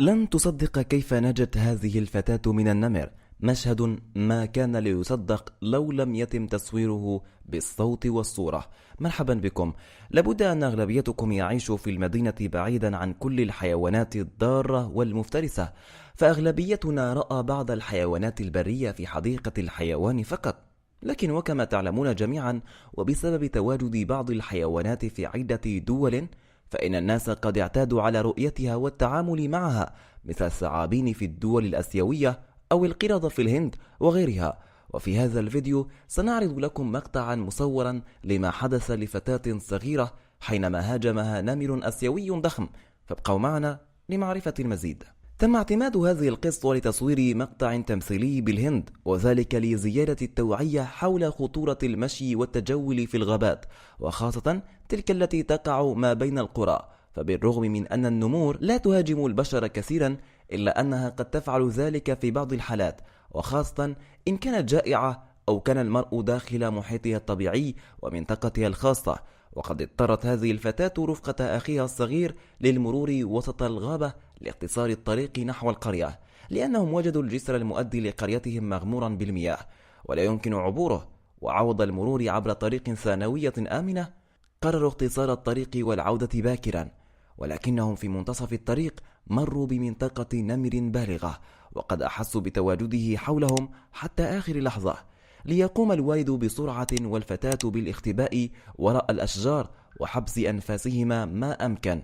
لن تصدق كيف نجت هذه الفتاة من النمر. مشهد ما كان ليصدق لو لم يتم تصويره بالصوت والصورة. مرحبا بكم. لابد أن أغلبيتكم يعيش في المدينة بعيدا عن كل الحيوانات الضارة والمفترسة، فأغلبيتنا رأى بعض الحيوانات البرية في حديقة الحيوان فقط. لكن وكما تعلمون جميعا، وبسبب تواجد بعض الحيوانات في عدة دول، فإن الناس قد اعتادوا على رؤيتها والتعامل معها، مثل الثعابين في الدول الآسيوية أو القردة في الهند وغيرها. وفي هذا الفيديو سنعرض لكم مقطعا مصورا لما حدث لفتاة صغيرة حينما هاجمها نمر آسيوي ضخم، فابقوا معنا لمعرفة المزيد. تم اعتماد هذه القصة لتصوير مقطع تمثيلي بالهند، وذلك لزيادة التوعية حول خطورة المشي والتجول في الغابات، وخاصة تلك التي تقع ما بين القرى. فبالرغم من أن النمور لا تهاجم البشر كثيرا، إلا أنها قد تفعل ذلك في بعض الحالات، وخاصة إن كانت جائعة أو كان المرء داخل محيطها الطبيعي ومنطقتها الخاصة. وقد اضطرت هذه الفتاة رفقة أخيها الصغير للمرور وسط الغابة لاختصار الطريق نحو القرية، لأنهم وجدوا الجسر المؤدي لقريتهم مغمورا بالمياه ولا يمكن عبوره. وعوض المرور عبر طريق ثانوية آمنة، قرروا اختصار الطريق والعودة باكرا. ولكنهم في منتصف الطريق مروا بمنطقة نمر بالغة، وقد أحسوا بتواجده حولهم حتى آخر لحظة، ليقوم الوالد بسرعة والفتاة بالاختباء وراء الأشجار وحبس أنفاسهما ما أمكن.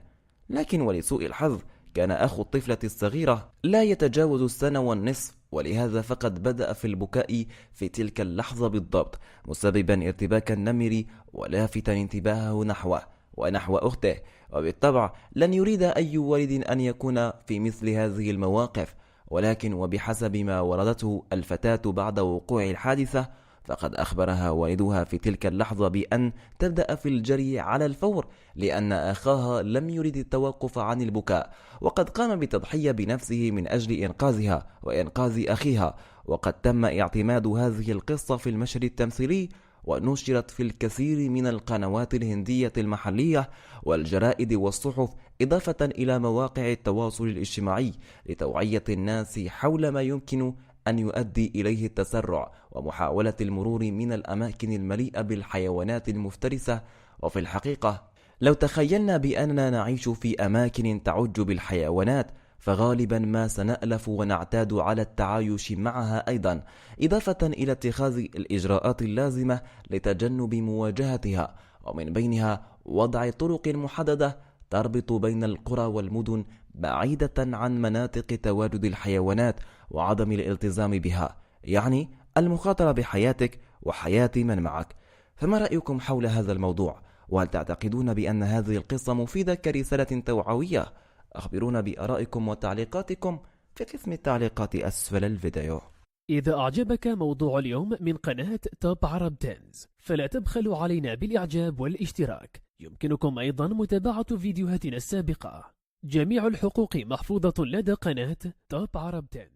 لكن ولسوء الحظ كان أخو الطفلة الصغيرة لا يتجاوز السنة والنصف، ولهذا فقد بدأ في البكاء في تلك اللحظة بالضبط، مسببا ارتباك النمر ولافتا انتباهه نحوه ونحو أخته. وبالطبع لن يريد أي والد أن يكون في مثل هذه المواقف، ولكن وبحسب ما وردته الفتاة بعد وقوع الحادثة، فقد أخبرها والدها في تلك اللحظة بأن تبدأ في الجري على الفور، لأن أخاها لم يرد التوقف عن البكاء، وقد قام بالتضحية بنفسه من أجل إنقاذها وإنقاذ أخيها. وقد تم اعتماد هذه القصة في المشهد التمثيلي، ونشرت في الكثير من القنوات الهندية المحلية والجرائد والصحف، إضافة إلى مواقع التواصل الاجتماعي، لتوعية الناس حول ما يمكن أن يؤدي إليه التسرع ومحاولة المرور من الأماكن المليئة بالحيوانات المفترسة. وفي الحقيقة لو تخيلنا بأننا نعيش في أماكن تعج بالحيوانات، فغالبا ما سنألف ونعتاد على التعايش معها أيضا، إضافة إلى اتخاذ الإجراءات اللازمة لتجنب مواجهتها، ومن بينها وضع طرق محددة تربط بين القرى والمدن بعيدة عن مناطق تواجد الحيوانات وعدم الالتزام بها، يعني المخاطرة بحياتك وحياة من معك. فما رأيكم حول هذا الموضوع؟ وهل تعتقدون بأن هذه القصة مفيدة كرسالة توعوية؟ أخبرونا بآرائكم وتعليقاتكم في قسم التعليقات أسفل الفيديو. إذا أعجبك موضوع اليوم من قناة توب عرب 10، فلا تبخلوا علينا بالإعجاب والاشتراك. يمكنكم أيضا متابعة فيديوهاتنا السابقة. جميع الحقوق محفوظة لدى قناة توب عرب 10.